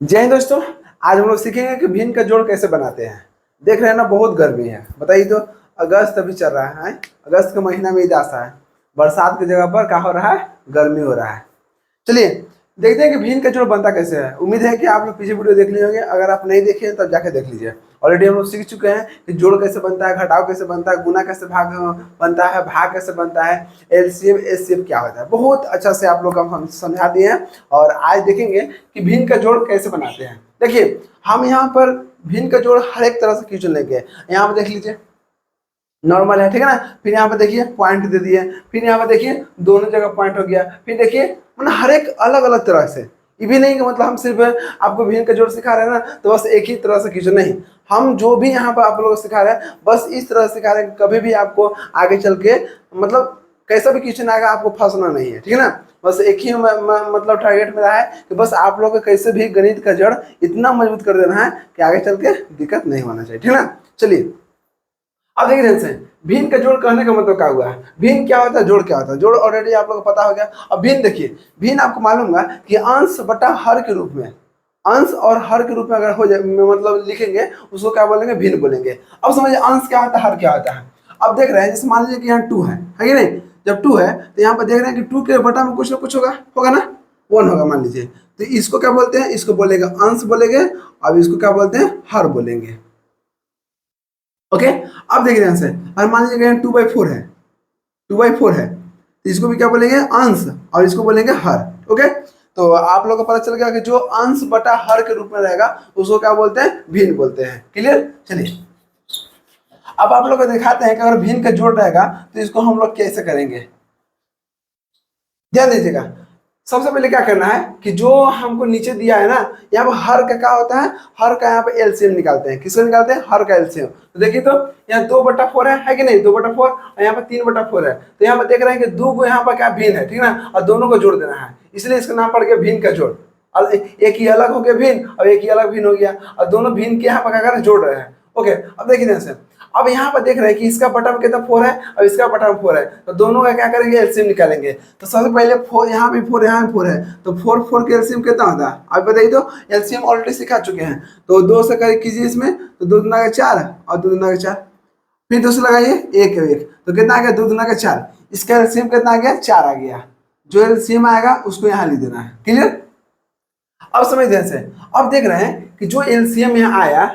जय हिंद दोस्तों। आज हम लोग सीखेंगे कि भिन्न का जोड़ कैसे बनाते हैं। देख रहे हैं ना, बहुत गर्मी है। बताइए तो, अगस्त अभी चल रहा है। अगस्त का महीना में ईदासा है। बरसात की जगह पर क्या हो रहा है, गर्मी हो रहा है। चलिए देखते हैं कि भिन्न का जोड़ बनता कैसे है। उम्मीद है कि आप लोग पीछे वीडियो देख लिए होंगे। अगर आप नहीं देखे हैं तब जाके देख लीजिए। ऑलरेडी हम लोग सीख चुके हैं कि जोड़ कैसे बनता है, घटाव कैसे बनता है, गुना कैसे भाग बनता है, भाग कैसे बनता है, एलसीएम एचसीएफ क्या होता है। बहुत अच्छा से आप लोग हम समझा दिए हैं। और आज देखेंगे कि भिन्न का जोड़ कैसे बनाते हैं। देखिए, हम यहाँ पर भिन्न का जोड़ हर एक तरह से क्वेश्चन लेंगे। यहाँ पर देख लीजिए, नॉर्मल है, ठीक है ना। फिर यहाँ पे देखिए पॉइंट दे दिए, फिर यहाँ पे देखिए दोनों जगह पॉइंट हो गया। फिर देखिए मतलब हर एक अलग अलग तरह से। ये भी नहीं कि मतलब हम सिर्फ आपको भिन्न का जोड़ सिखा रहे हैं ना तो बस एक ही तरह से कीजिए, नहीं। हम जो भी यहाँ पर आप लोगों को सिखा रहे हैं बस इस तरह से सिखा रहे हैं कि कभी भी आपको आगे चल के मतलब कैसा भी क्वेश्चन आएगा आपको फंसना नहीं है, ठीक है ना। बस एक ही मतलब टारगेट मेरा है कि बस आप लोग को कैसे भी गणित का जड़ इतना मजबूत कर देना है कि आगे चल के दिक्कत नहीं होना चाहिए, ठीक है ना। चलिए अब देखिए ध्यान से, भिन्न का जोड़ कहने का मतलब क्या हुआ है। भिन्न क्या होता है, जोड़ क्या होता है। जोड़ ऑलरेडी आप लोगों को पता हो गया। अब भिन्न देखिए, भिन्न आपको मालूम है कि अंश बटा हर के रूप में, अंश और हर के रूप में अगर हो जाए मतलब लिखेंगे उसको क्या बोलेंगे, भिन्न बोलेंगे। अब समझिए अंश क्या होता है, हर क्या होता है। अब देख रहे हैं, जैसे मान लीजिए कि यहाँ 2 है कि नहीं। जब 2 है तो यहाँ पर देख रहे हैं कि 2 के बटा में कुछ ना कुछ होगा, होगा ना, 1 होगा मान लीजिए। तो इसको क्या बोलते हैं, इसको बोलेंगे अंश बोलेंगे। अब इसको क्या बोलते हैं, हर बोलेंगे। ओके, अब देखिए ध्यान से, और मान लीजिए 2/4 है, 2/4 है तो इसको भी क्या बोलेंगे, अंश, और इसको बोलेंगे हर। ओके, तो आप लोगों को पता चल गया कि जो अंश बटा हर के रूप में रहेगा उसको क्या बोलते हैं, भिन्न बोलते हैं। क्लियर। चलिए अब आप लोग को दिखाते हैं कि अगर भिन्न का जोड़ रहेगा तो इसको हम लोग कैसे करेंगे। ध्यान दीजिएगा, सबसे पहले क्या करना है कि जो हमको नीचे दिया है ना, यहाँ पर हर का क्या होता है, हर का यहाँ पे एलसीएम निकालते हैं। किसको निकालते हैं, हर का एलसीएम। तो देखिए तो यहाँ 2/4 है कि नहीं, 2/4, और यहाँ पर 3/4 है। तो यहाँ पर देख रहे हैं कि 2 को यहाँ पर क्या भिन्न है, ठीक है ना, और दोनों को जोड़ देना है, इसलिए इसका नाम पड़ गया भिन्न का जोड़। और एक ही अलग हो गया भिन्न और एक ही अलग भिन्न हो गया, और दोनों भिन्न के यहाँ पर क्या कर रहे हैं, जोड़ रहे हैं। ओके, अब देखिए ध्यान से, अब यहाँ पर देख रहे हैं कि इसका बटा में कितना 4 है और इसका बटा में 4 है, तो दोनों का क्या करेंगे, एलसीएम निकालेंगे। तो सबसे पहले 4, यहाँ भी 4, यहाँ भी 4 है, तो 4 के एलसीएम कितना होता है आप बताइए तो। एलसीएम ऑलरेडी सिखा चुके हैं, तो 2 से करें कीजिए इसमें, तो 2 दूना का 4 और 2 दूना का 4, फिर 2 से लगाइए 1 है 1, तो कितना आ गया, 2 दूना का 4। इसका एलसीएम कितना आ गया, 4 आ गया। जो एलसीएम आएगा उसको यहाँ लिख देना है। क्लियर। अब समझ ध्यान से, अब देख रहे हैं कि जो एलसीएम यहाँ आया,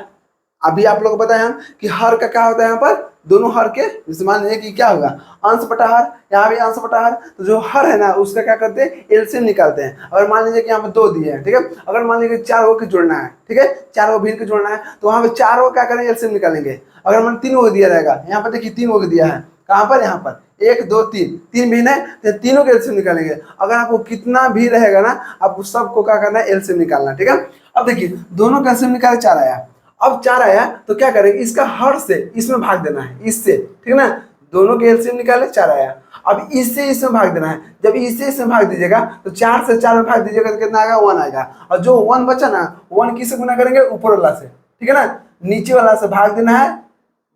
अभी आप लोग को बताया हम कि हर का क्या होता है, यहाँ पर दोनों हर के, जैसे मान लीजिए कि क्या होगा, अंश बटा हर, यहाँ भी अंश बटा हर, तो जो हर है ना उसका क्या करते हैं, एलसीएम निकालते हैं। अगर मान लीजिए कि यहाँ पर 2 दिए हैं, ठीक है, अगर मान लीजिए 4 को जोड़ना है, ठीक है, 4 को भिन्न को जोड़ना है, तो वहाँ पे 4 को क्या करेंगे, एलसीएम निकालेंगे। अगर मान 3 को दिया रहेगा, यहाँ पर देखिए 3 को दिया है, कहाँ पर, यहाँ पर 1 2 3, 3 भिन्न है तो तीनों के एलसीएम निकालेंगे। अगर आपको कितना भी रहेगा ना, आपको सबको क्या करना है, एलसीएम निकालना, ठीक है। अब देखिए दोनों का एलसीएम निकाले, 4 आया। अब 4 आया तो क्या करेंगे, इसका हर से इसमें भाग देना है, इससे, ठीक है ना। दोनों के एलसीएम निकाले, 4 आया। अब इससे इसमें भाग देना है, जब इससे इसमें भाग दीजिएगा तो 4 से 4 में भाग दीजिएगा तो कितना आएगा, 1 आएगा। और जो 1 बचा ना, 1 किससे गुना करेंगे, ऊपर वाला से, ठीक है ना, नीचे वाला से भाग देना है।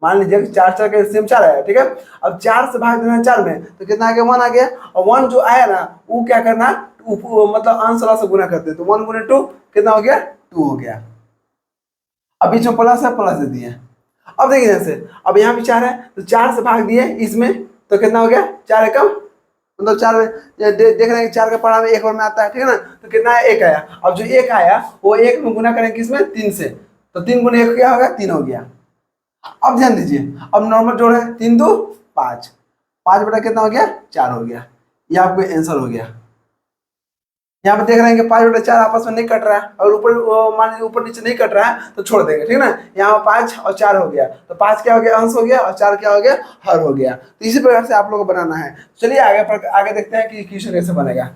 मान लीजिए 4 4 का एलसीएम 4 आया, ठीक है। अब 4 से भाग देना है 4 में, तो कितना आ गया, 1 आ गया। और 1 जो आया ना वो क्या करना, मतलब अंश वाला से गुना करते हैं, तो 1 गुने 2 कितना हो गया, 2 हो गया। अब बीच में प्लस है, प्लस दे दिए। अब देखिए जैसे, अब यहाँ भी 4 है तो 4 से भाग दिए इसमें, तो कितना हो गया, 4 एकम मतलब 4 देख रहे हैं 4 का पढ़ा में 1 और में आता है, ठीक है ना, तो कितना है, 1 आया। अब जो 1 आया वो 1 में गुना करेंगे किसमें, 3 से, तो 3 गुना 1 क्या होगा, 3 हो गया। अब ध्यान दीजिए, अब नॉर्मल जोड़ है, 3 2 5, 5 बटा कितना हो गया, 4 हो गया। ये आपको आंसर हो गया। यहाँ पे देख रहे हैं कि 5/4 आपस में नहीं कट रहा है, और ऊपर मान लीजिए ऊपर नीचे नहीं कट रहा है तो छोड़ देंगे, ठीक है ना। यहाँ 5 और 4 हो गया, तो 5 क्या हो गया, अंश हो गया, और 4 क्या हो गया, हर हो गया। तो इसी प्रकार से आप लोगों को बनाना है। चलिए आगे देखते हैं कि क्वेश्चन कैसे बनेगा।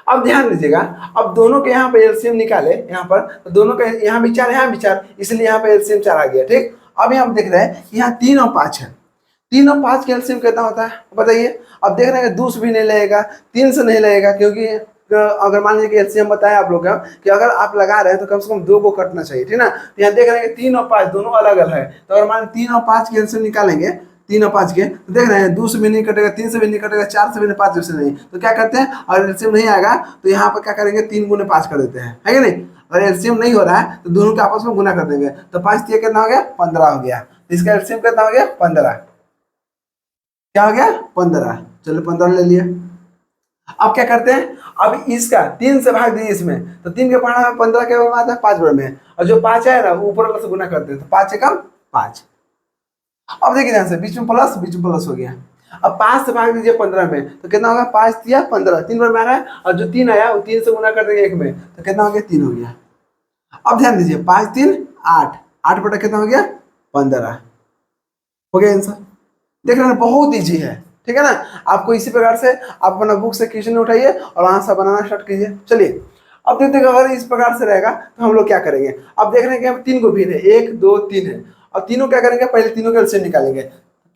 अब ध्यान दीजिएगा, अब दोनों के यहाँ पे एलसीएम निकाले, यहाँ पर तो दोनों के यहाँ भी 4 यहाँ भी 4, इसलिए यहाँ पे एलसीएम 4 आ गया, ठीक। अब यहाँ देख रहे हैं यहाँ 3 और 5 है, 3 और 5 के एलसीएम कितना होता है बताइए। अब देख रहे हैं 2 से भी नहीं लगेगा, 3 से नहीं लगेगा, क्योंकि अगर मान लीजिए कि एलसीएम बताया आप लोग का कि अगर आप लगा रहे हैं तो कम से कम 2 को कटना चाहिए, ठीक है ना। तो यहाँ देख रहे हैं कि 3 और 5 दोनों अलग अलग है, तो अगर मान 3 और 5 के एलसीएम निकालेंगे, 3 और 5 के, तो देख रहे हैं 2 से भी नहीं कटेगा, 3 से भी नहीं कटेगा, 4 से भी नहीं, 5 से नहीं, तो क्या करते हैं, और एलसीएम नहीं आएगा तो यहाँ पर क्या करेंगे, 3 गुने 5 कर देते हैं, है कि नहीं। अगर एलसीएम नहीं हो रहा है तो दोनों के आपस में गुना कर देंगे, तो 5 तिया कितना हो गया 15 हो गया। तो इसका एलसीएम कितना हो गया 15, क्या हो गया 15। चलो 15 ले लिया। अब क्या करते हैं, अब इसका 3 से भाग दीजिए इसमें, तो 3 के पढ़ा में 15 के आता है 5 बड़े में, और जो 5 है ना ऊपर वाला से गुना करते हैं, तो 5 एकम 5। अब देखिए ध्यान से, बीच में प्लस हो गया। अब 5 से भाग दीजिए 15 में, तो कितना होगा 5 तिया 15, 3 बार में आ रहा है, और जो 3 आया वो 3 से गुना कर देंगे 1 में, तो कितना हो गया 3 हो गया। अब ध्यान दीजिए 5 3 8, 8 बटा कितना हो गया 15 हो गया आंसर। देख रहे हैं बहुत ईजी है, ठीक है ना। आपको इसी प्रकार से आप अपना बुक से क्वेश्चन उठाइए और वहां से बनाना स्टार्ट कीजिए। चलिए अब देखते हैं अगर इस प्रकार से रहेगा तो हम लोग क्या करेंगे। अब देख रहे हैं कि हम 3 को भिन्न है, 1 2 3 है, और तीनों क्या करेंगे, पहले तीनों के एलसीएम निकालेंगे।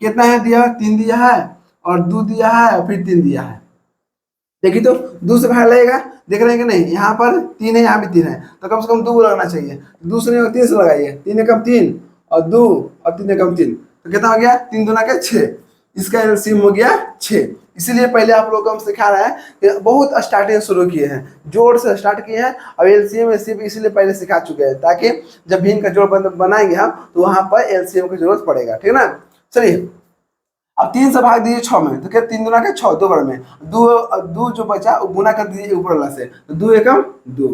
कितना है दिया, 3 दिया है और 2 दिया है और फिर 3 दिया है। देखिए तो 2 से भाग लगेगा, देख रहे हैं कि नहीं, यहाँ पर 3 है यहाँ भी 3 है, तो कम से कम 2 लगना चाहिए। 2 से नहीं 3 से लगाइए, 3 एकम 3 और 2 और 3 एकम 3, तो कितना हो गया 3 दूना के 6, इसका एलसीएम हो गया 6। इसीलिए पहले आप लोगों को हम सिखा रहा है कि बहुत स्टार्टिंग शुरू किए हैं, जोड़ से स्टार्ट किए हैं, और एलसीएम एलसीएम इसीलिए पहले सिखा चुके हैं, ताकि जब भिन्न का जोड़ बनाएंगे हम तो वहां पर एलसीएम की जरूरत पड़ेगा, ठीक है ना। चलिए अब 3 से भाग दीजिए 6 में, तो क्या 3 दूना के 6, 2 बार में 2 जो बचा वो गुना कर दीजिए ऊपर वाला से, तो 2 एकम 2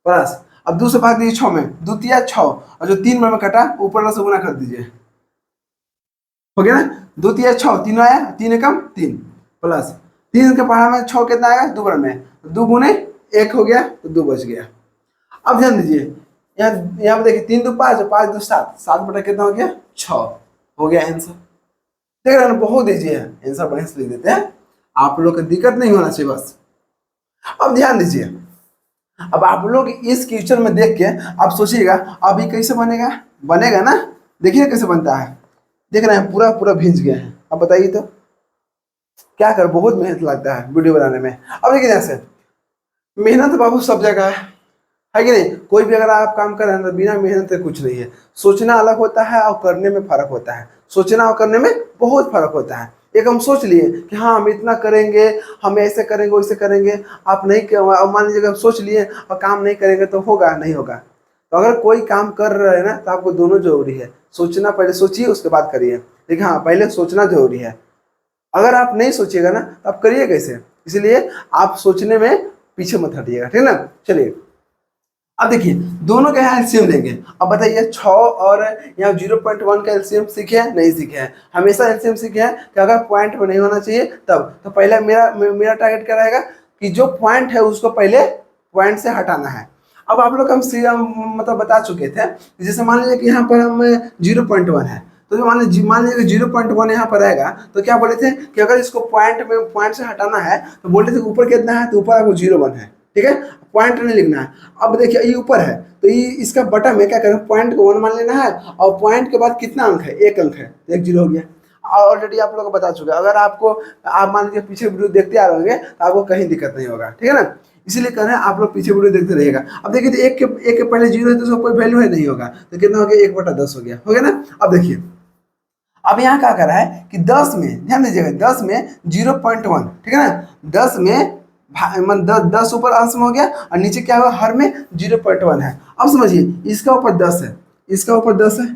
प्लस। अब 2 से भाग दीजिए 6 में, 2 तिया 6, और जो 3 बार में कटा ऊपर वाला से गुना कर दीजिए, हो गया ना। 2 तिया 6, 3 आया, 3 एकम 3 प्लस 3 के पहाड़ में 6 कितना आएगा 2 बार में, 2 गुने 1 हो गया, तो 2 बच गया। अब ध्यान दीजिए यहाँ पे देखिए 3 2 5, 5 2 7, 7 बटा कितना हो गया 6 हो गया आंसर। देख रहे हैं बहुत ईजी है, आंसर बढ़िया से लिख देते हैं, आप लोग को दिक्कत नहीं होना चाहिए बस। अब ध्यान दीजिए, अब आप लोग इस क्वेश्चन में देख के आप सोचिएगा अभी कैसे बनेगा, बनेगा ना, देखिए कैसे बनता है। देख रहे हैं पूरा पूरा भींज गया है, अब बताइए तो क्या कर, बहुत मेहनत लगता है वीडियो बनाने में। अब देखिए जैसे मेहनत बाबू सब जगह है कि नहीं, कोई भी अगर आप काम कर रहे हैं तो बिना मेहनत से कुछ नहीं है। सोचना अलग होता है और करने में फर्क होता है, सोचना और करने में बहुत फर्क होता है। एक हम सोच लिए कि हाँ हम इतना करेंगे, हम ऐसे करेंगे वैसे करेंगे, आप नहीं मान लीजिए हम सोच लिए और काम नहीं करेंगे तो होगा नहीं होगा। तो अगर कोई काम कर रहे हैं ना तो आपको दोनों जरूरी है, सोचना पहले सोचिए उसके बाद करिए, लेकिन हाँ पहले सोचना जरूरी है। अगर आप नहीं सोचिएगा ना तो आप करिए कैसे, इसलिए आप सोचने में पीछे मत हटिएगा, ठीक है ना। चलिए अब देखिए दोनों का यहाँ एलसीएम लेंगे। अब बताइए 6 और यहाँ 0.1 का एलसीएम सीखे हैं नहीं सीखे हैं, हमेशा एलसीएम सीखे हैं कि अगर पॉइंट में नहीं होना चाहिए तब, तो पहले मेरा टारगेट क्या रहेगा कि जो पॉइंट है उसको पहले पॉइंट से हटाना है। अब आप लोग हम मतलब बता चुके थे, जैसे मान लीजिए कि यहाँ पर हम 0.1 है, तो मान लीजिए 0.1 यहाँ पर रहेगा, तो क्या बोले थे कि अगर इसको पॉइंट से हटाना है तो बोले थे ऊपर कितना है, तो ऊपर आपको 0.1 है, ठीक है, पॉइंट नहीं लिखना है। अब देखिए ये ऊपर है तो ये इसका बटा में क्या करें, पॉइंट को 1 मान लेना है, और पॉइंट के बाद कितना अंक है 1 अंक है, तो 1 0 हो गया। ऑलरेडी आप लोगों को बता चुका, अगर आपको आप मान लीजिए पीछे वीडियो देखते आ रहे होंगे तो आपको कहीं दिक्कत नहीं होगा, ठीक है ना। इसीलिए कह रहे हैं आप लोग पीछे वीडियो देखते रहिएगा। अब देखिए तो एक के पहले 0 है तो उसका कोई वैल्यू है नहीं होगा, तो कितना हो गया 1/10 हो गया ना। अब देखिए अब यहाँ क्या कर रहा है कि 10 में ध्यान दीजिएगा, 10 में 0.1, ठीक है ना, 10 में 10 ऊपर अंश में हो गया और नीचे क्या हुआ हर में 0.1 है। अब समझिए इसका ऊपर 10 है, इसका ऊपर 10 है,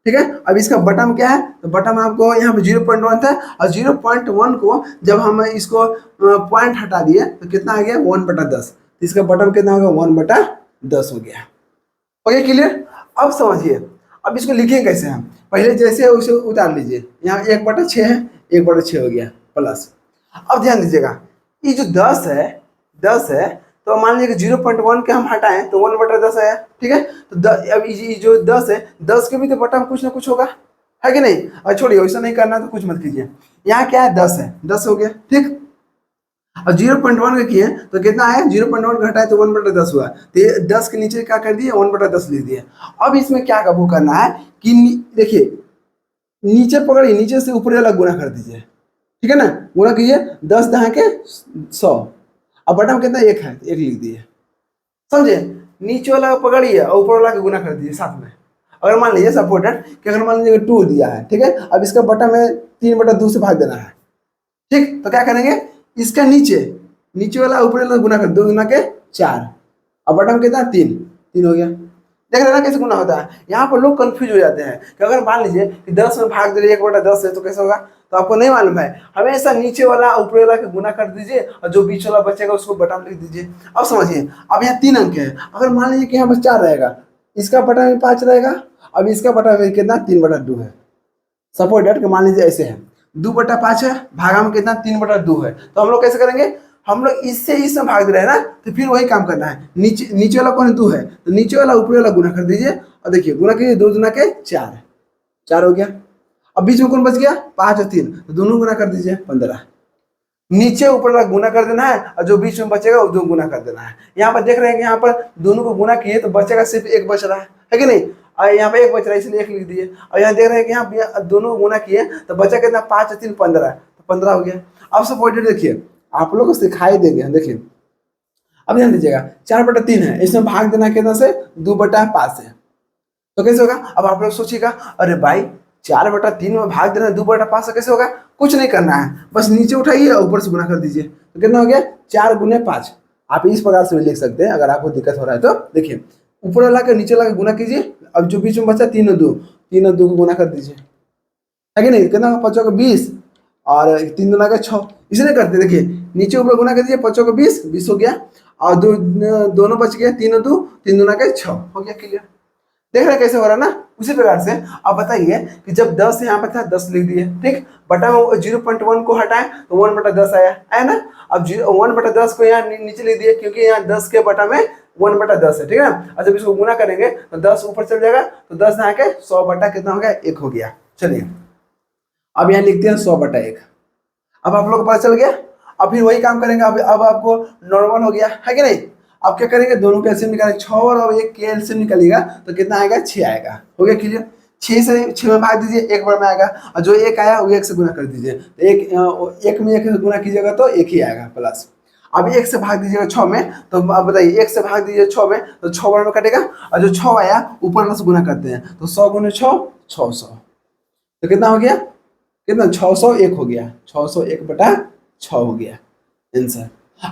ठीक है। अब इसका बटम क्या है, तो बटम आपको यहाँ पे 0.1 था, और 0.1 को जब हम इसको पॉइंट हटा दिए तो कितना आ गया 1/10, तो इसका बटम कितना होगा 1/10 हो गया। Okay clear. अब समझिए अब इसको लिखेंगे कैसे, हम पहले जैसे है उसे उतार लीजिए, यहाँ 1/6 है, 1/6 हो गया प्लस। अब ध्यान दीजिएगा ये जो 10 है तो मान लीजिए कि 0.1 के हम हटाएं तो 1/10 आया, ठीक है। तो अब ये जो 10 है 10 के भी तो बटा में कुछ ना कुछ होगा, है कि नहीं। और छोड़िए वैसा नहीं करना तो कुछ मत कीजिए, यहाँ क्या है 10 है, 10 हो गया, ठीक। और 0.1 का किए तो कितना आया 0.1 का हटाए तो 1/10 हुआ, तो ये 10 के नीचे क्या कर दिए 1/10 लिख दिए। अब इसमें क्या काबू करना है कि देखिए नीचे पकड़िए, नीचे से ऊपर वाला गुना कर दीजिए, ठीक है ना, गुना कीजिए 10 दहा के 100, अब बटन कितना 1 है, 1 लिख दिए, समझे। नीचे वाला पकड़िए और ऊपर वाला का गुना कर दीजिए साथ में। अगर मान लीजिए सपोर्टेड कि अगर मान लीजिए 2 दिया है, ठीक है, अब इसका बटन में 3/2 से भाग देना है, ठीक। तो क्या करेंगे इसका नीचे वाला ऊपर वाला गुना कर 2 गुना के 4, अब बटन कितना 3, 3 हो गया। देख रहे हैं ना कैसे गुना होता है। यहाँ पर लोग कंफ्यूज हो जाते हैं कि अगर मान लीजिए कि 10 में भाग दे रहे 1/10 है तो कैसे होगा, तो आपको नहीं मालूम है। हमेशा नीचे वाला ऊपर वाला के गुना कर दीजिए और जो बीच वाला बचेगा उसको बटा में लिख दीजिए। अब समझिए, अब यहाँ 3 अंक है, अगर मान लीजिए कि यहाँ पर 4 रहेगा, इसका बटा में 5 रहेगा, अब इसका बटा में कितना 3/2 है। सपोज डेट के मान लीजिए ऐसे है, 2/5 है, भागा में कितना 3/2 है। तो हम लोग कैसे करेंगे, हम लोग इससे इसमें भाग दे रहे हैं ना, तो फिर वही काम करना है। नीचे नीचे वाला कौन 2 है, तो नीचे वाला ऊपर वाला गुना कर दीजिए और देखिए गुना कीजिए, 2 दूना के 4, 4 हो गया। अब बीच में कौन बच गया, 5 और 3, तो दोनों गुना कर दीजिए 15। नीचे ऊपर वाला गुना कर देना है और जो बीच में बचेगा वो 2 गुना कर देना है। यहाँ पर देख रहे हैं कि यहाँ पर दोनों को गुना किए तो बचेगा सिर्फ 1 बच रहा है कि नहीं, और यहाँ पे 1 बच रहा है इसलिए 1 लिख दिए। और यहाँ देख रहे हैं कि यहाँ दोनों को गुना किए तो बचा कितना 5 और 3 15, तो 15 हो गया। अब सपोज देखिए आप लोग को सिखाई देंगे, देखिए अब ध्यान दीजिएगा, 4/3 है, इसमें भाग देना कितना से 2/5 है, तो कैसे होगा। अब आप लोग सोचिएगा अरे भाई 4/3 में भाग देना 2/5 से कैसे होगा, कुछ नहीं करना है, बस नीचे उठाइए और ऊपर से गुना कर दीजिए, तो कितना हो गया 4 गुने 5। आप इस प्रकार से भी लिख सकते हैं अगर आपको दिक्कत हो रहा है तो। देखिए ऊपर वाला के नीचे वाला गुना कीजिए, अब जो बीच में बचा 3 और 2, 3 और 2 को गुना कर दीजिए, है कि नहीं, कितना 5 का 20 और 3 दूना का 6, इसलिए करते देखिए नीचे ऊपर गुना कर दीजिए, 5 का 20, 20 हो गया, और दोनों बच गया 3 और 2, 3 दूना का 6 हो गया, क्लियर। देख रहे हैं कैसे हो रहा है ना। उसी प्रकार से आप बताइए कि जब 10 यहाँ पर था 10 लिख दिए, ठीक, बटा 0.1 को हटाएं तो 1/10 आया, है ना। अब 1/10 को यहाँ नीचे लिख दिए क्योंकि यहाँ 10 के बटा में 1/10 है, ठीक है ना। और जब इसको गुना करेंगे तो 10 ऊपर चल जाएगा, तो 10 यहाँ के 100 बटा कितना हो गया 1 हो गया। चलिए अब यहाँ लिखते हैं 100/1। अब आप लोग को पता चल गया। अब फिर वही काम करेंगे, अब आपको नॉर्मल हो गया, है कि नहीं। अब क्या करेंगे, दोनों का एलसीएम निकालेंगे, 6 और 1 के एलसीएम निकलेगा तो कितना आएगा 6 आएगा, हो गया क्लियर। 6 से 6 में भाग दीजिए, 1 बार में आएगा, और जो 1 आया वो 1 से गुना कर दीजिए, तो 1 में 1 से गुना कीजिएगा तो 1 ही आएगा प्लस। अब 1 से भाग दीजिएगा 6 में, तो अब बताइए 1 से भाग दीजिए 6 में तो 6 बार में कटेगा, और जो 6 आया ऊपर से गुना करते हैं तो 100 गुने 6 600, तो कितना हो गया, कितना 601 हो गया, 601/6 हो गया आंसर।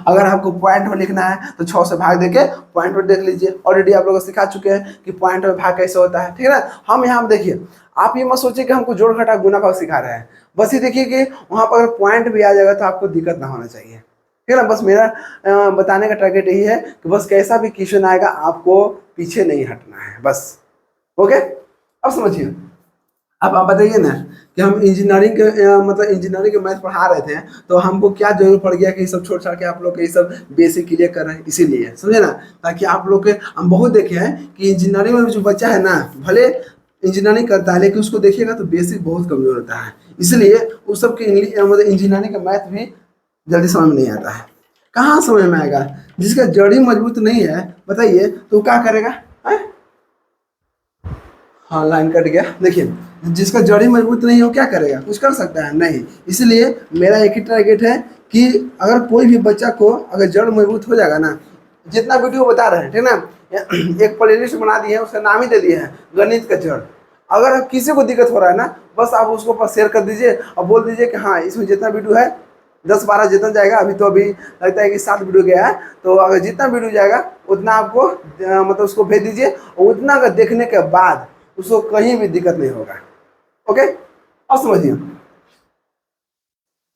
अगर आपको पॉइंट में लिखना है तो 6 से भाग देके पॉइंट में देख लीजिए, ऑलरेडी आप लोग सिखा चुके हैं कि पॉइंट में भाग कैसे होता है, ठीक है ना। हम यहाँ देखिए, आप ये मत सोचिए कि हमको जोड़ घटा गुना भाग सिखा रहे हैं, बस ये देखिए कि वहाँ पर अगर पॉइंट भी आ जाएगा तो आपको दिक्कत ना होना चाहिए, ठीक है ना। बस मेरा बताने का टारगेट यही है कि बस कैसा भी क्वेश्चन आएगा आपको पीछे नहीं हटना है, बस। ओके, अब समझिए। अब आप बताइए ना कि हम इंजीनियरिंग के मतलब इंजीनियरिंग के मैथ पढ़ा रहे थे, तो हमको क्या जरूरत पड़ गया कि ये सब छोड़ छाड़ के आप लोग के ये सब बेसिक क्लियर कर रहे हैं, इसीलिए समझे ना, ताकि आप लोग के हम बहुत देखे हैं कि इंजीनियरिंग में जो बच्चा है ना, भले इंजीनियरिंग करता है लेकिन उसको देखिएगा तो बेसिक बहुत कमजोर होता है, इसलिए उस सब के मतलब इंजीनियरिंग का मैथ भी जल्दी समझ में नहीं आता है। कहाँ समझ में आएगा, जिसका जड़ ही मजबूत नहीं है बताइए तो क्या करेगा, है? हाँ लाइन कट गया। देखिए जिसका जड़ मजबूत नहीं हो क्या करेगा, कुछ कर सकता है नहीं। इसलिए मेरा एक ही टारगेट है कि अगर कोई भी बच्चा को अगर जड़ मजबूत हो जाएगा ना, जितना वीडियो बता रहे हैं, ठीक ना, एक प्लेलिस्ट बना दिए हैं, उसका नाम ही दे दिए हैं गणित का जड़। अगर किसी को दिक्कत हो रहा है ना, बस आप उसको पास शेयर कर दीजिए और बोल दीजिए कि हाँ इसमें जितना वीडियो है 10-12 जितना जाएगा, अभी तो अभी लगता है कि 7 वीडियो गया है, तो अगर जितना वीडियो जाएगा उतना आपको मतलब उसको भेज दीजिए, और उतना अगर देखने के बाद उसको कहीं भी दिक्कत नहीं होगा। ओके, अब समझिए।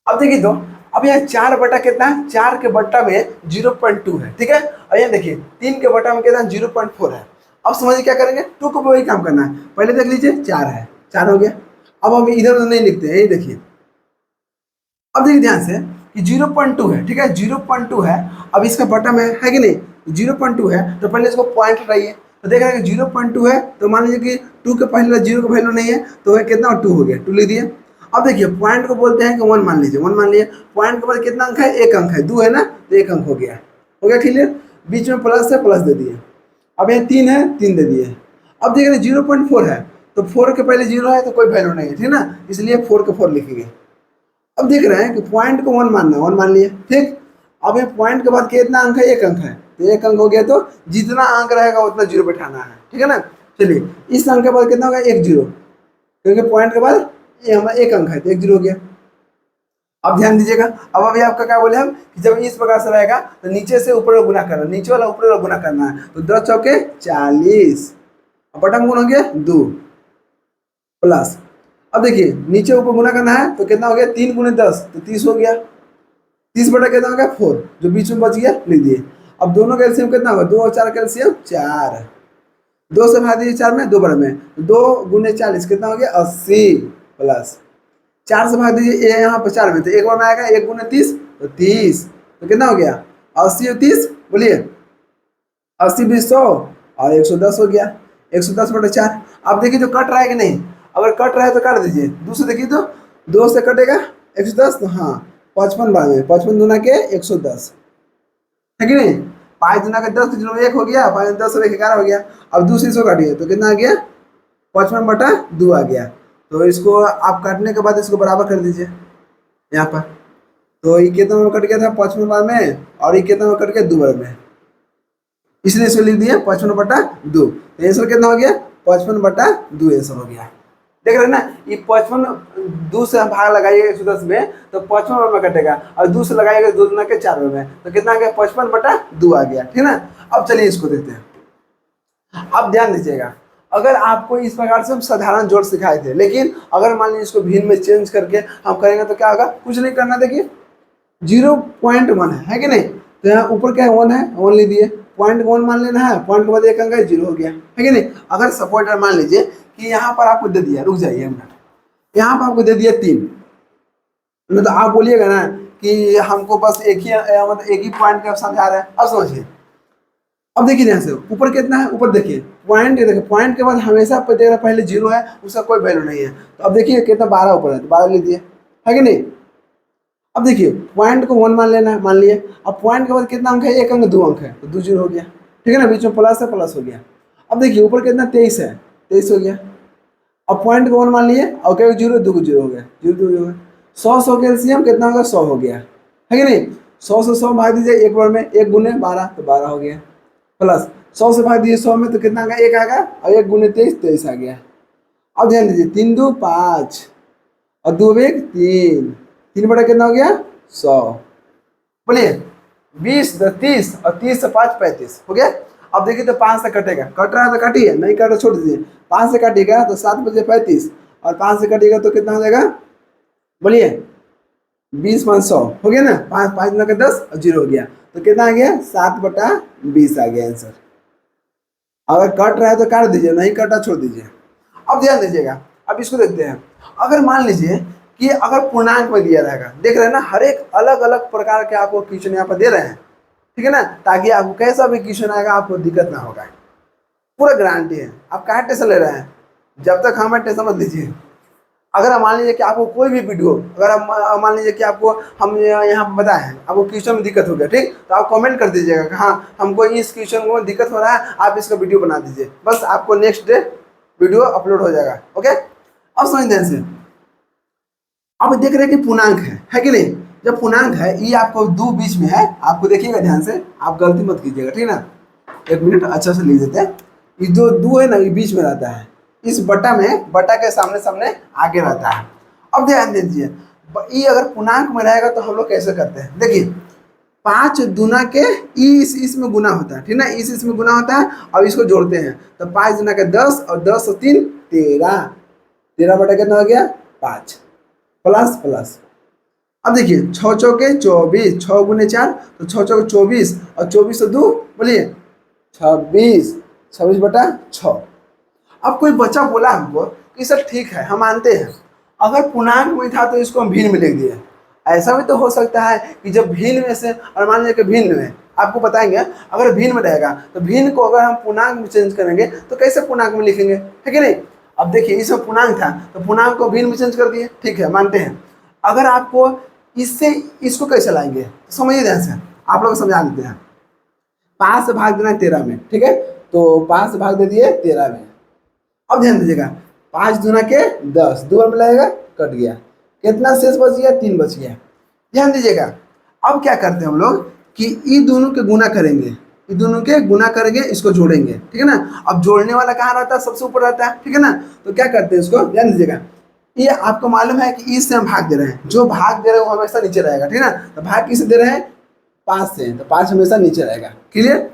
अब देखिए तो अब यहाँ 4 बटा कितना है, 4 के बट्टा में 0.2 है, ठीक है। और यहाँ देखिए 3 के बट्टा में कितना 0.4 है। अब समझिए क्या करेंगे, 2 को वही काम करना है, पहले देख लीजिए 4 है, 4 हो गया। अब हम इधर उधर नहीं लिखते हैं, ये देखिए। अब देखिए ध्यान से कि 0.2 है, ठीक है, 0.2 है। अब इसका बट्टा में है कि नहीं, 0.2 है, तो पहले इसको पॉइंट हटाइए, तो देख रहे हैं कि 0.2 है, तो मान लीजिए कि 2 के पहले 0 का वैल्यू नहीं है, तो वह कितना 2 हो गया, 2 लिख दिए। अब देखिए पॉइंट को बोलते हैं कि 1 मान लीजिए, 1 मान लिए, पॉइंट के बाद कितना अंक है, 1 अंक है, 2 है ना, तो 1 अंक हो गया क्लियर। बीच में प्लस है, प्लस दे दिए। अब यहाँ 3 है, 3 दे दिए। अब देख रहे 0.4 है, तो 4 के पहले 0 है तो कोई वैल्यू नहीं है, ठीक ना, इसलिए 4 के 4 लिखेंगे। अब देख रहे हैं कि पॉइंट को 1 मानना है, 1 मान लिए, ठीक। अब ये पॉइंट के बाद कितना अंक है, 1 अंक है, तो 1 अंक हो गया, तो जितना अंक रहेगा उतना 0 बैठाना है, ठीक है ना। चलिए इस अंक के बाद कितना होगा, 1 0, क्योंकि पॉइंट के बाद ये हमारा 1 अंक है तो 1 0 हो गया। अब ध्यान दीजिएगा। अब अभी आपका क्या बोले हम कि जब इस प्रकार से रहेगा तो नीचे से ऊपर गुना करना, नीचे वाला ऊपर वाला गुना करना है। तो 10 चौके 40, अब बटा में गुना हो गया 2 प्लस। अब देखिए नीचे ऊपर गुना करना है तो कितना हो गया, 3 गुने 10 तो 30 हो गया। 30 बटा कितना हो गया 4, जो बीच में बच गया लिख दिए। अब दोनों का एलसीएम कितना होगा, 2 और 4 का एलसीएम 4, 2 से भाग दीजिए 4 में, 2 बड़े में, 2 गुने 40 कितना हो गया 80 प्लस 4 से भाग दीजिए यहाँ पर 4 में, तो एक बार में आएगा 1 गुने 30 तो 30, तो कितना हो गया 80 और 30, बोलिए 80 20 100 और 110 हो गया, 110 बटे 4। अब देखिए जो कट रहा है कि नहीं, अगर कट रहा है तो काट दीजिए, 2 से देखिए तो 2 से कटेगा 110, तो हाँ 55 बार में 55 दूना के 110 है कि नहीं। 5 दूना के 10 तो 1 हो गया, 5 10 और 1 11 हो गया। अब दूसरी सौ काटिए तो कितना आ गया 55 बटा 2 आ गया। तो इसको आप काटने के बाद इसको बराबर कर दीजिए यहाँ पर। तो ये कितना में कट गया था 55 बार में, और ये कितना में कट गया 2 बार में, इसलिए इसको लिख दिए 55 बटा 2। तो आंसर कितना हो गया 55 बटा 2 आंसर हो गया। देख रहे हैं ना, ये 55 2 से भाग लगाइएगा 110 में तो 55 बार में कटेगा, और 2 से लगाइएगा 2 दूना के 4 में, तो कितना आ गया 55 बटा 2 आ गया, ठीक है ना। अब चलिए इसको देखते हैं। अब ध्यान दीजिएगा, अगर आपको इस प्रकार से हम साधारण जोड़ सिखाए थे, लेकिन अगर मान लीजिए इसको भिन्न में चेंज करके हम करेंगे तो क्या होगा, कुछ नहीं करना। देखिए 0.1 है कि नहीं, तो यहाँ ऊपर क्या है 1 है, 1 ले दिए, पॉइंट 1 मान लेना है, पॉइंट के बाद एक अंक है 0 हो गया, है कि नहीं। अगर सपोर्टर मान लीजिए कि यहाँ पर आपको दे दिया, रुक जाइए एक मिनट, यहाँ पर आपको दे दिया 3, तो आप बोलिएगा ना कि हमको बस एक ही मतलब एक ही पॉइंट का समझा रहा है। अब समझिए, अब देखिए ध्यान से ऊपर कितना है, ऊपर देखिए पॉइंट, देखिए पॉइंट के बाद हमेशा पहले 0 है, उसका कोई वैल्यू नहीं है। तो अब देखिए कितना 12 ऊपर है, तो 12 ले दिए, है कि नहीं। अब देखिए पॉइंट को 1 मान लेना है, मान लिए। अब पॉइंट के बाद कितना अंक है, एक अंक 2 अंक है, तो 2 0 हो गया, ठीक है ना, बीच में प्लस है, प्लस हो गया। अब देखिए ऊपर कितना 23 है, 23 हो गया। अब पॉइंट को 1 मान लिए, और क्या 0 2 0 हो गया, 0 2 हो गया। 100 के एलसीएम कितना होगा 100 हो गया, है कि नहीं। 100 से 100 भाग दीजिए एक बार में, 1 गुने 12 तो 12 हो गया, प्लस 100 से भाग दीजिए 100 में तो कितना आएगा 1 आएगा, और 1 गुने 23 23 आ गया। अब ध्यान दीजिए 3 2 5 और 2 1 3, 3 बटा कितना हो गया 100, बोलिए 20 10 30 और 30 से 5 35 हो गया। अब देखिए तो 5 से कटेगा, कट रहा है तो काटिए, नहीं कट रहा छोड़ दीजिए। 5 से काटिएगा तो 7 बजे 35, और 5 से काटिएगा तो कितना हो जाएगा, बोलिए 20 5 100 हो गया ना, 5 5 9 के 10 और 0 हो गया, तो कितना आ गया 7 बटा 20 आ गया आंसर। अगर कट रहा है तो काट दीजिए, नहीं कटा छोड़ दीजिए। अब ध्यान दीजिएगा, अब इसको देखते हैं। अगर मान लीजिए कि अगर पूर्णांक में दिया रहेगा, देख रहे हैं ना, हर एक अलग अलग प्रकार के आपको क्वेश्चन यहाँ पर दे रहे हैं, ठीक है ना, ताकि आपको कैसा भी क्वेश्चन आएगा आपको दिक्कत ना होगा, पूरा गारंटी है। आप क्या टेंशन ले रहे हैं, जब तक हमें टेंशन मत लीजिए। अगर हम मान लीजिए कि आपको कोई भी वीडियो, अगर आप मान लीजिए कि आपको हम यहाँ पर बताए हैं, आपको क्वेश्चन में दिक्कत हो गया, ठीक, तो आप कमेंट कर दीजिएगा कि हाँ हमको इस क्वेश्चन में दिक्कत हो रहा है, आप इसका वीडियो बना दीजिए, बस आपको नेक्स्ट डे वीडियो अपलोड हो जाएगा। ओके, अब समझ ध्यान से। अब देख रहे हैं कि पूर्णांक है कि नहीं। जब पूर्णांक है, ये आपको 2 बीच में है, आपको देखिएगा ध्यान से, आप गलती मत कीजिएगा, ठीक है ना। एक मिनट अच्छा से लिख देते हैं। ये जो 2 है ना, ये बीच में रहता है, इस बटा में, बटा के सामने सामने आगे रहता है। अब ध्यान दीजिए, ये अगर पूर्णांक में रहेगा तो हम लोग कैसे करते हैं, देखिए 5 दूना के इसमें गुना होता है, ठीक ना, इसमें गुना होता है, अब इसको जोड़ते हैं तो 5 दूना के 10 और 10 और 3 13, 13 बटा कितना हो गया 5 प्लस प्लस। अब देखिए 6 चौके 24, 6 गुने 4 तो 6 चौके 24, और 24 से 2 बोलिए 26, 26 बटा 6। अब कोई बच्चा बोला हमको कि सर ठीक है हम मानते हैं, अगर पूर्णांक में था तो इसको हम भिन्न में लिख दिए। ऐसा भी तो हो सकता है कि जब भिन्न में से, और मान लीजिए कि भिन्न में, आपको बताएंगे अगर भिन्न में रहेगा तो भिन्न को अगर हम पूर्णांक में चेंज करेंगे तो कैसे पूर्णांक में लिखेंगे, है कि नहीं। अब देखिए इसमें पूर्णांक था तो पूर्णांक को भिन्न में चेंज कर दिए, ठीक है मानते हैं। अगर आपको इससे इसको कैसे लाएंगे तो समझिए ध्यान से, आप लोग समझा देते हैं। 5 से भाग देना है 13 में, ठीक है, तो 5 से भाग दे दिए 13 में। अब ध्यान दीजिएगा 5 दूना के 10, 2 बार मिलाएगा कट गया, कितना शेष बच गया 3 बच गया। ध्यान दीजिएगा, अब क्या करते हैं हम लोग कि ये दोनों के गुना करेंगे, ये दोनों के गुना करेंगे, इसको जोड़ेंगे, ठीक है ना। अब जोड़ने वाला कहाँ रहता है, सबसे ऊपर रहता है, ठीक है ना। तो क्या करते हैं इसको, ध्यान दीजिएगा, ये आपको मालूम है कि इससे हम भाग दे रहे हैं, जो भाग दे रहे हैं वो हमेशा नीचे रहेगा, ठीक है ना। तो भाग किससे दे रहे हैं, 5 से, तो 5 हमेशा नीचे रहेगा, क्लियर।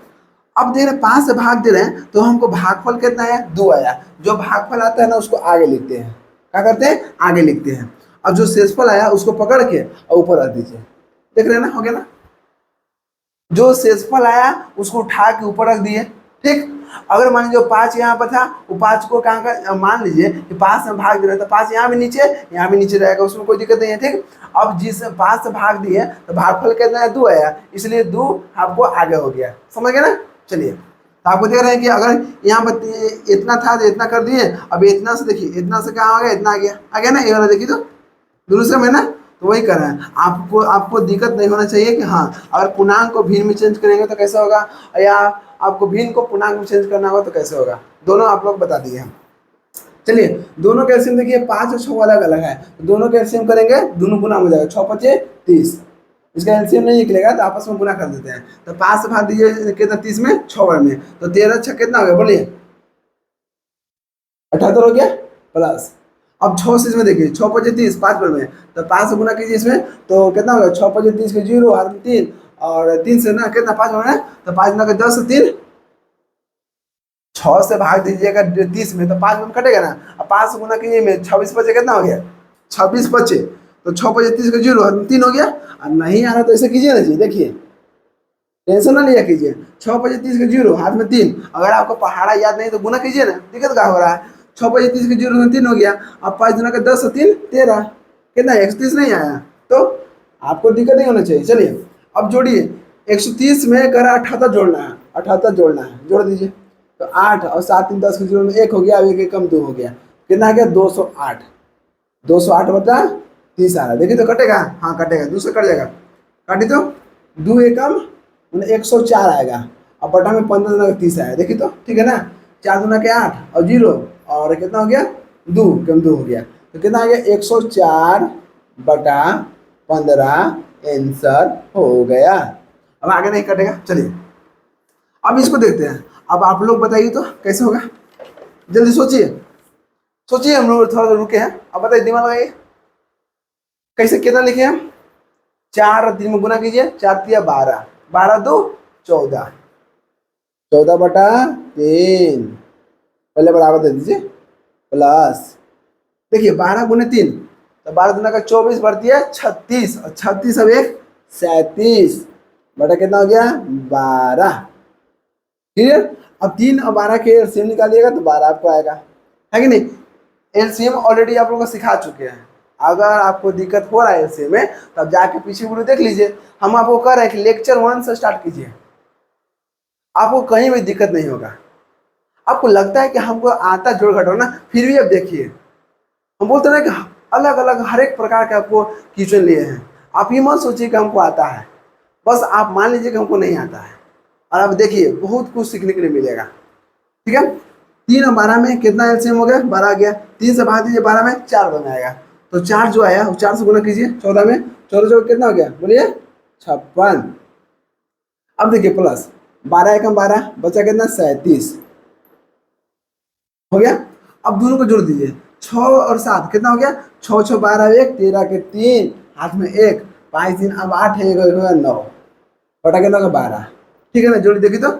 अब दे रहे 5 से भाग दे रहे हैं तो हमको भागफल कितना है, 2 आया। जो भागफल आता है ना उसको आगे लिखते हैं, क्या करते हैं, आगे लिखते हैं। अब जो शेषफल आया उसको पकड़ के और ऊपर रख दीजिए, देख रहे हैं ना, हो गया ना। जो शेषफल आया उसको उठा के ऊपर रख दिए, ठीक। अगर मान लीजिए 5 यहाँ पर था, वो 5 को कहाँ का, मान लीजिए कि 5 से भाग दे रहे हैं तो 5 यहाँ भी नीचे, यहाँ भी नीचे रहेगा, उसमें कोई दिक्कत नहीं है, ठीक। अब जिस 5 से भाग दिए तो भागफल कितना है, 2 आया, इसलिए 2 आपको आगे हो गया, समझ गए ना। चलिए, तो आपको देख रहे हैं कि अगर यहाँ पर इतना था तो इतना कर दिए, अब इतना से देखिए, इतना से कहाँ आ गया, इतना आ गया ना, ये वाला देखिए, तो दूसरे में ना, तो वही कर रहे हैं। आपको आपको दिक्कत नहीं होना चाहिए कि हाँ अगर पूर्णांक को भिन्न में चेंज करेंगे तो कैसे होगा, या आपको भिन्न को पूर्णांक में चेंज करना होगा तो कैसे होगा, दोनों आप लोग बता दिए हैं। चलिए, दोनों का एलसीएम देखिए 5 और 6 अलग अलग है, तो दोनों का एलसीएम करेंगे, दोनों गुना हो जाएगा, 6 5 30। इसका एलसीएम नहीं निकलेगा तो आपस में गुना कर देते हैं। तो 5 से भाग दीजिए कितना, 30 में, 6 बार में, तो 13 6 कितना हो गया, बोलिए 78 हो गया प्लस। अब 6 से इसमें देखिए, 6 5 30, 5 बार में, तो 5 से गुना कीजिए इसमें, तो कितना होगा, 6 5 30 के 0, हाथ में 3, और 3 से ना कितना, 5 बार में, तो 5 गुना के 10 3, 6 से भाग दीजिएगा 30 में तो 5 में कटेगा ना। अब 5 से गुना कीजिए में, 26 बचे, कितना हो गया, 26 बचे, तो 6 5 30 के 0, हाथ में 3 हो गया। और नहीं आ रहा तो ऐसे कीजिए ना जी, देखिए टेंशन ना लिया कीजिए, 6 5 30 के 0, हाथ में 3। अगर आपको पहाड़ा याद नहीं तो गुना कीजिए ना, दिक्कत क्या हो रहा है, 6 5 30 के 0 में 3 हो गया। अब 5 गुना के 10 3 13, कितना 130 नहीं आया, तो आपको दिक्कत नहीं होना चाहिए। चलिए अब जोड़िए, 130 में कर 78 जोड़ना है, 78 जोड़ना है, जोड़ दीजिए। तो 8 और 7 3 10 के 0 में 1 हो गया, अब 1 कम 2 हो गया, कितना आ गया, 208। 208 बटा 30 आ रहा है, देखिए तो कटेगा, हाँ कटेगा, दूसरा कट जाएगा, काटी तो 2 एकम 104 आएगा। अब बटा में 15 गुना के 30 आया, देखिए तो ठीक है ना। 4 गुना के 8 और 0, और कितना हो गया, 2 कम 2 हो गया, तो कितना आ गया, 104 बटा 15 आंसर हो गया। अब आगे नहीं कटेगा। चलिए अब इसको देखते हैं, अब आप लोग बताइए तो कैसे होगा, जल्दी सोचिए सोचिए, हम लोग थोड़ा रुके हैं, अब बताइए, दिमाग लगाइए, कैसे कितना लिखे हम, 4 और 3 में गुना कीजिए, 4 3 12, 12 2 14, 14 बटा 3, पहले बराबर दे दीजिए, प्लस देखिए 12 गुने 3, तो 12 गुना का 24 बढ़ती है 36, और 36 अब 1 37 बटा कितना हो गया, 12, क्लियर। अब 3 और 12 के एलसीएम निकालिएगा तो 12 आपको आएगा, है कि नहीं। एलसीएम ऑलरेडी आप लोगों को सिखा चुके हैं, अगर आपको दिक्कत हो रहा है एलसीएम में तब जाके पीछे वीडियो देख लीजिए। हम आपको कह रहे हैं कि लेक्चर 1 से स्टार्ट कीजिए, आपको कहीं भी दिक्कत नहीं होगा। आपको लगता है कि हमको आता जोड़ घटाओ ना, फिर भी अब देखिए, हम बोलते हैं कि अलग अलग हर एक प्रकार के आपको क्वेश्चन लिए हैं, आप ये मत सोचिए कि हमको आता है, बस आप मान लीजिए कि हमको नहीं आता है, और अब देखिए बहुत कुछ सीखने के लिए मिलेगा, ठीक है। 3 और 12 में कितना एलसीएम हो गया, 12 आ गया, 3 से भाग दीजिए 12 में, 4 बन आएगा, तो 4 जो आया वो 4 से गुना कीजिए 14 में, 14 जो कितना हो गया, बोलिए 56। अब देखिए प्लस 12 एकम 12, बचा कितना 37 हो गया। अब दोनों को जोड़ दीजिए, 6 और 7 कितना हो गया, 6 6 12 1 13 के 3, हाथ में 1 5 3, अब 8 है 9 बटा कितना होगा 12, ठीक है ना। जोड़ी देखिए तो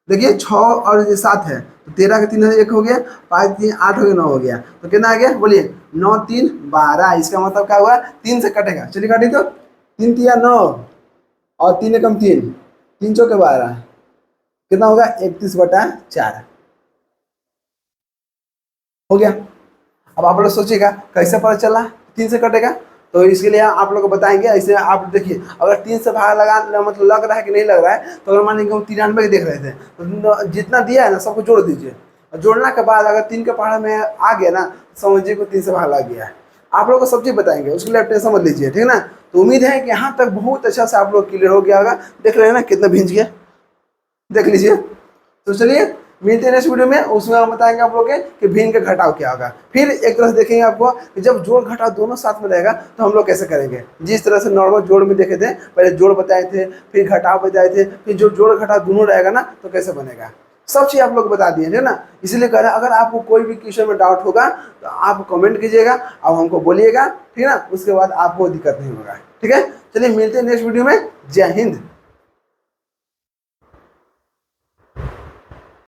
देखिए 6 और 7 है, तो 13 के 3 1 हो गया, 5 3 8 हो गया, 9 हो गया, तो कितना आ गया, बोलिए 9 3 12, इसका मतलब क्या हुआ, 3 से कटेगा, चलिए काटिए तो 3 3 9 और 3 एकम 3, 3 चौके 12, कितना होगा 31 बटा 4 हो गया। अब आप लोग सोचिएगा कैसे पता चला 3 से कटेगा, तो इसके लिए आप लोग को बताएंगे। ऐसे आप देखिए, अगर 3 से भाग लगा मतलब लग रहा है कि नहीं लग रहा है, तो अगर मान लीजिए हम 93 देख रहे थे, तो जितना दिया है ना सबको जोड़ दीजिए, और जोड़ने के बाद अगर 3 के पहाड़ में आ गया ना, समझिए को 3 से भाग लग गया है। आप लोग को सब चीज़ बताएंगे, उसके लिए आप टेंशन मत लीजिए, ठीक है ना। तो उम्मीद है कि यहाँ तक बहुत अच्छा से आप लोग क्लियर हो गया होगा। देख रहे हैं ना कितना भिंज गया, देख लीजिए। तो चलिए मिलते हैं नेक्स्ट वीडियो में, उसमें हम बताएंगे आप लोग कि भिन्न का घटाव क्या होगा। फिर एक तरह से देखेंगे आपको कि जब जोड़ घटाव दोनों साथ में रहेगा तो हम लोग कैसे करेंगे। जिस तरह से नॉर्मल जोड़ में देखे थे, पहले जोड़ बताए थे, फिर घटाव बताए थे, फिर जो जोड़ घटाव दोनों रहेगा ना तो कैसे बनेगा। सब चीज़ आप लोग बता दिए, ठीक है ना। इसीलिए कह रहे हैं अगर आपको कोई भी क्वेश्चन में डाउट होगा तो आप कमेंट कीजिएगा, आप हमको बोलिएगा, ठीक है ना। उसके बाद आपको दिक्कत नहीं होगा, ठीक है। चलिए मिलते हैं नेक्स्ट वीडियो में। जय हिंद।